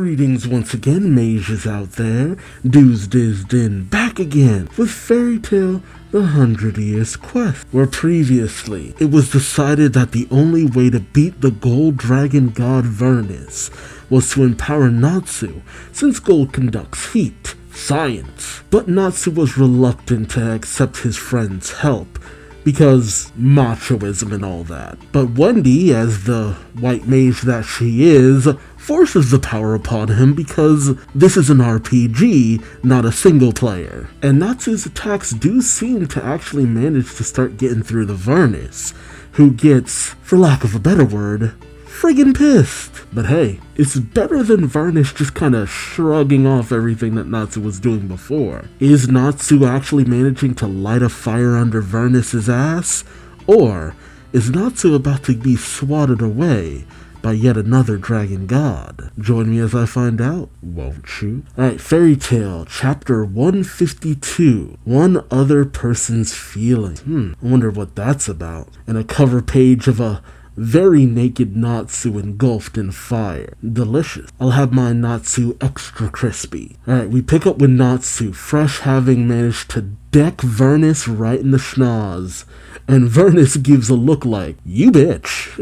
Greetings once again, mages out there. Duuz-Diz-Din back again with Fairy Tale The 100 Years Quest, where previously it was decided that the only way to beat the gold dragon god Vernus was to empower Natsu, since gold conducts heat, science. But Natsu was reluctant to accept his friend's help, because machoism and all that. But Wendy, as the white mage that she is, forces the power upon him because this is an RPG, not a single player. And Natsu's attacks do seem to actually manage to start getting through the Vernus, who gets, for lack of a better word, friggin' pissed. But hey, it's better than Vernus just kinda shrugging off everything that Natsu was doing before. Is Natsu actually managing to light a fire under Vernus's ass? Or is Natsu about to be swatted away by yet another dragon god? Join me as I find out, won't you? Alright, Fairy Tale, chapter 152. One Other Person's Feeling. I wonder what that's about. And a cover page of a very naked Natsu engulfed in fire. Delicious. I'll have my Natsu extra crispy. Alright, we pick up with Natsu, fresh having managed to deck Vernus right in the schnoz. And Vernus gives a look like, you bitch.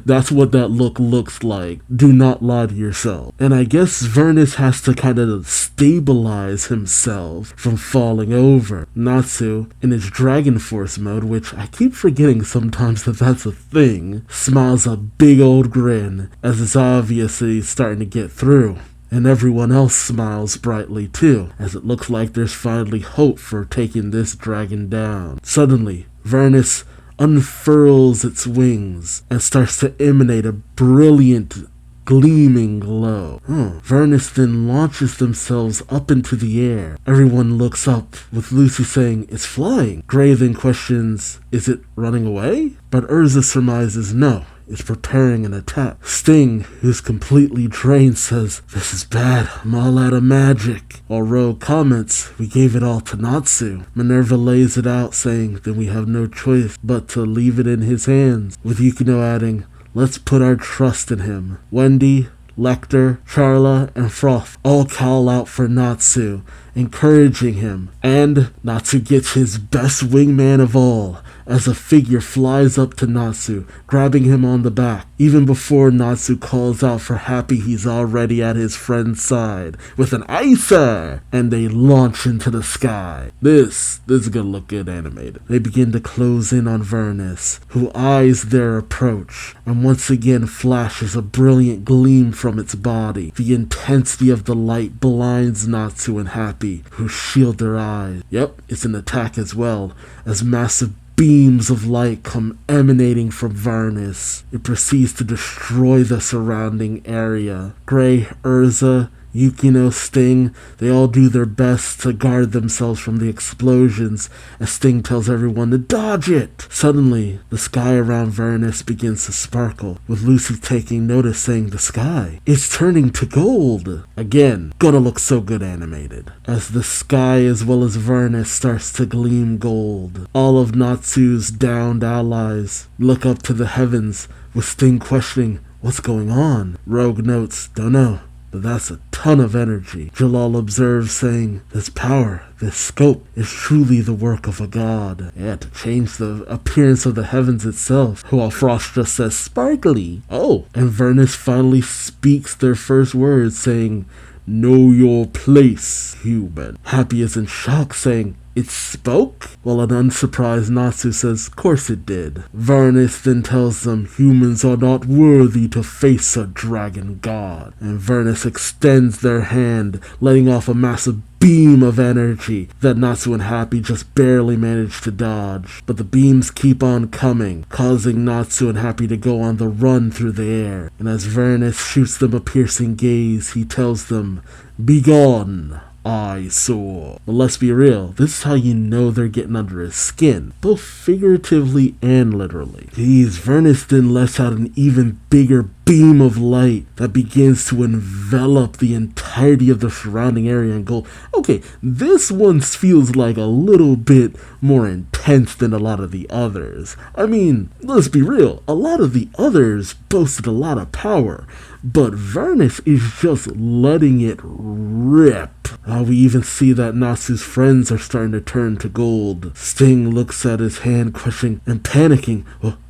That's what that look looks like. Do not lie to yourself. And I guess Vernus has to kind of stabilize himself from falling over. Natsu, in his Dragon Force mode, which I keep forgetting sometimes that that's a thing, smiles a big old grin, as it's obviously starting to get through. And everyone else smiles brightly too, as it looks like there's finally hope for taking this dragon down. Suddenly, Vernus unfurls its wings and starts to emanate a brilliant, gleaming glow. Vernus then launches themselves up into the air. Everyone looks up, with Lucy saying, "It's flying." Gray then questions, "Is it running away?" But Urza surmises no. Is preparing an attack. Sting, who's completely drained, says, "This is bad, I'm all out of magic." While Rogue comments, "We gave it all to Natsu." Minerva lays it out, saying, "Then we have no choice but to leave it in his hands," with Yukino adding, "Let's put our trust in him." Wendy, Lecter, Charla, and Froth all call out for Natsu, encouraging him, and Natsu gets his best wingman of all, as a figure flies up to Natsu, grabbing him on the back. Even before Natsu calls out for Happy, he's already at his friend's side with an icer, and they launch into the sky. This is gonna look good animated. They begin to close in on Vernus, who eyes their approach, and once again flashes a brilliant gleam from its body. The intensity of the light blinds Natsu and Happy, who shield their eyes. Yep, it's an attack as well, as massive beams of light come emanating from Vernus. It proceeds to destroy the surrounding area. Gray, Urza, Yukino, Sting, they all do their best to guard themselves from the explosions, as Sting tells everyone to dodge it. Suddenly, the sky around Vernus begins to sparkle, with Lucy taking notice, saying, "The sky, it's turning to gold." Again, gonna look so good animated, as the sky as well as Vernus starts to gleam gold. All of Natsu's downed allies look up to the heavens, with Sting questioning, "What's going on?" Rogue notes, "Don't know, but that's a ton of energy." Jalal observes, saying, "This power, this scope, is truly the work of a god." Yeah, to change the appearance of the heavens itself. While Frost just says, "Sparkly." Oh, and Vernus finally speaks their first words, saying, "Know your place, human." Happy is in shock, saying, "It spoke?" While an unsurprised Natsu says, "Course it did." Vernus then tells them humans are not worthy to face a dragon god. And Vernus extends their hand, letting off a massive beam of energy that Natsu and Happy just barely managed to dodge. But the beams keep on coming, causing Natsu and Happy to go on the run through the air. And as Vernus shoots them a piercing gaze, he tells them, "Begone, I saw." But let's be real, this is how you know they're getting under his skin, both figuratively and literally. Geez, Vernus then lets out an even bigger beam of light that begins to envelop the entire entirety of the surrounding area in gold. Okay, this one feels like a little bit more intense than a lot of the others. I mean, let's be real, a lot of the others boasted a lot of power, but Vernus is just letting it rip. We even see that Natsu's friends are starting to turn to gold. Sting looks at his hand, questioning and panicking.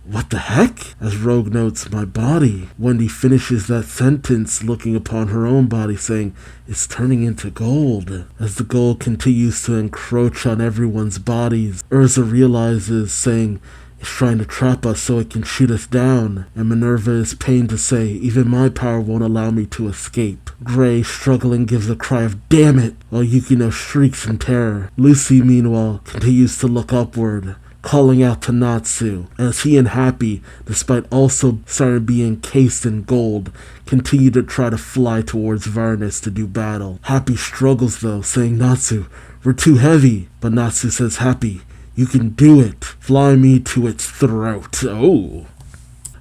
What the heck? As Rogue notes, my body. Wendy finishes that sentence, looking upon her own body, saying, it's turning into gold. As the gold continues to encroach on everyone's bodies, Urza realizes, saying, it's trying to trap us so it can shoot us down. And Minerva is pained to say, even my power won't allow me to escape. Gray, struggling, gives a cry of damn it, while Yukino shrieks in terror. Lucy, meanwhile, continues to look upward, calling out to Natsu, as he and Happy, despite also starting to be encased in gold, continue to try to fly towards Vernus to do battle. Happy struggles though, saying, Natsu, we're too heavy. But Natsu says, Happy, you can do it. Fly me to its throat. Oh,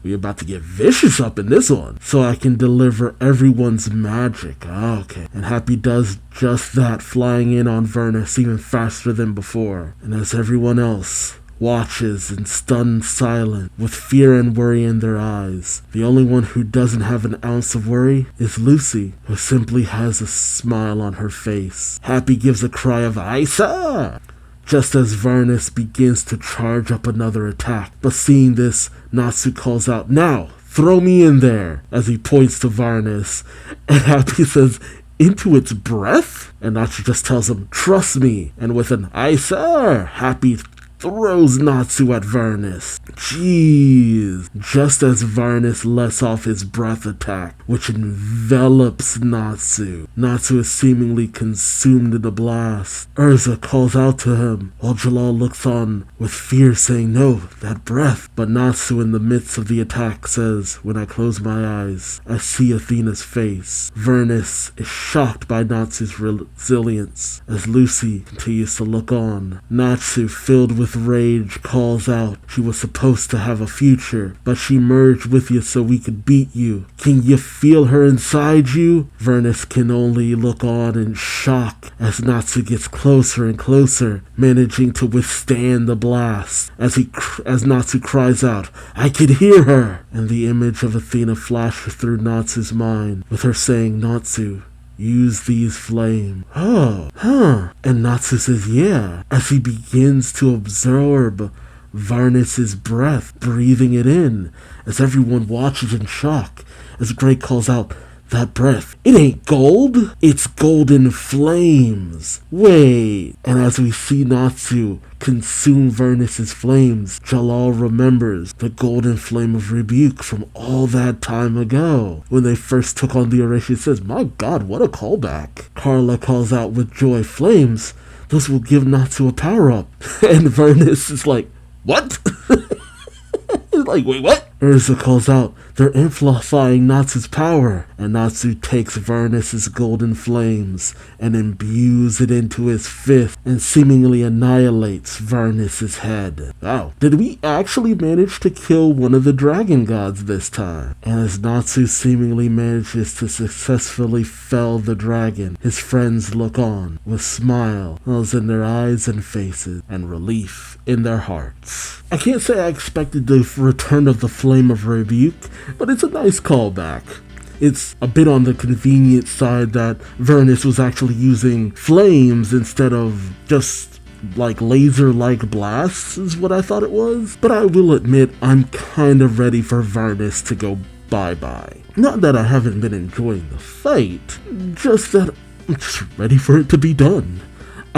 we're about to get vicious up in this one. So I can deliver everyone's magic. Okay. And Happy does just that, flying in on Vernus even faster than before. And as everyone else watches in stunned silence, with fear and worry in their eyes, the only one who doesn't have an ounce of worry is Lucy, who simply has a smile on her face. Happy gives a cry of Isa! Just as Vernus begins to charge up another attack. But seeing this, Natsu calls out, now, throw me in there, as he points to Vernus. And Happy says, into its breath? And Natsu just tells him, trust me. And with an aye sir, Happy throws Natsu at Vernus. Jeez. Just as Vernus lets off his breath attack, which envelops Natsu. Natsu is seemingly consumed in the blast. Urza calls out to him, while Jalal looks on with fear, saying, no, that breath. But Natsu, in the midst of the attack, says, when I close my eyes, I see Athena's face. Vernus is shocked by Natsu's resilience, as Lucy continues to look on. Natsu, filled with rage, calls out, she was supposed to have a future, but she merged with you so we could beat you. Can you feel her inside you? Vernus can only look on in shock as Natsu gets closer and closer, managing to withstand the blast. As Natsu cries out, I can hear her! And the image of Athena flashes through Natsu's mind, with her saying, Natsu, use these flames. And Natsu says, yeah, as he begins to absorb Vernus's breath, breathing it in, as everyone watches in shock, as Gray calls out, that breath, it ain't gold, it's golden flames. Wait. And as we see Natsu consume Vernus's flames, Jalal remembers the golden flame of rebuke from all that time ago, when they first took on the Oreshi. Says, my god, what a callback. Carla calls out with joy, flames, those will give Natsu a power-up. And Vernus is like, what? He's like, wait, what? Urza calls out, they're amplifying Natsu's power. And Natsu takes Vernus's golden flames and imbues it into his fist and seemingly annihilates Vernus's head. Wow, did we actually manage to kill one of the dragon gods this time? And as Natsu seemingly manages to successfully fell the dragon, his friends look on with smiles in their eyes and faces and relief in their hearts. I can't say I expected the return of the Flame of Rebuke, but it's a nice callback. It's a bit on the convenient side that Vernus was actually using flames instead of just like laser-like blasts is what I thought it was. But I will admit, I'm kind of ready for Vernus to go bye-bye. Not that I haven't been enjoying the fight, just that I'm just ready for it to be done.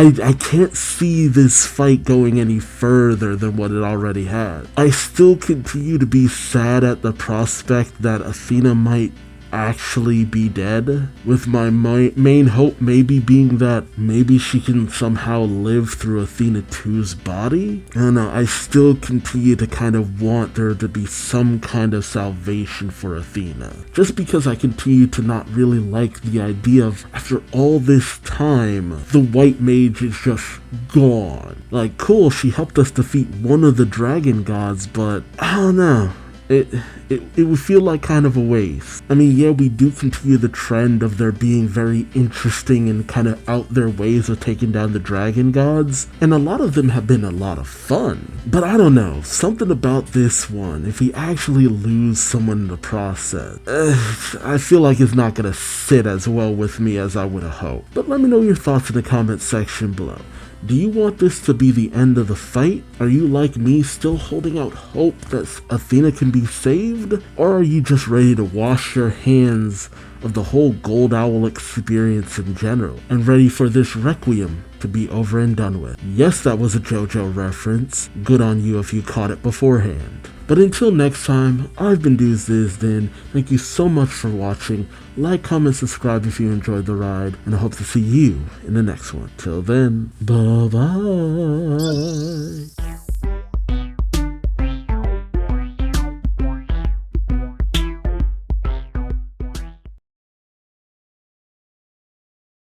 I can't see this fight going any further than what it already had. I still continue to be sad at the prospect that Athena might actually be dead, with my main hope maybe being that maybe she can somehow live through Athena 2's body. I don't know, I still continue to kind of want there to be some kind of salvation for Athena, just because I continue to not really like the idea of, after all this time, the white mage is just gone. Like, cool, she helped us defeat one of the dragon gods, but I don't know. it would feel like kind of a waste. I mean, yeah, we do continue the trend of there being very interesting and kind of out there ways of taking down the dragon gods, and a lot of them have been a lot of fun. But I don't know, something about this one, if we actually lose someone in the process, I feel like it's not gonna sit as well with me as I would have hoped. But let me know your thoughts in the comment section below. Do you want this to be the end of the fight? Are you like me, still holding out hope that Athena can be saved? Or are you just ready to wash your hands of the whole Gold Owl experience in general, and ready for this Requiem to be over and done with? Yes, that was a JoJo reference. Good on you if you caught it beforehand. But until next time, I've been Duuz-Diz-Din. Thank you so much for watching. Like, comment, subscribe if you enjoyed the ride, and I hope to see you in the next one. Till then, bye-bye.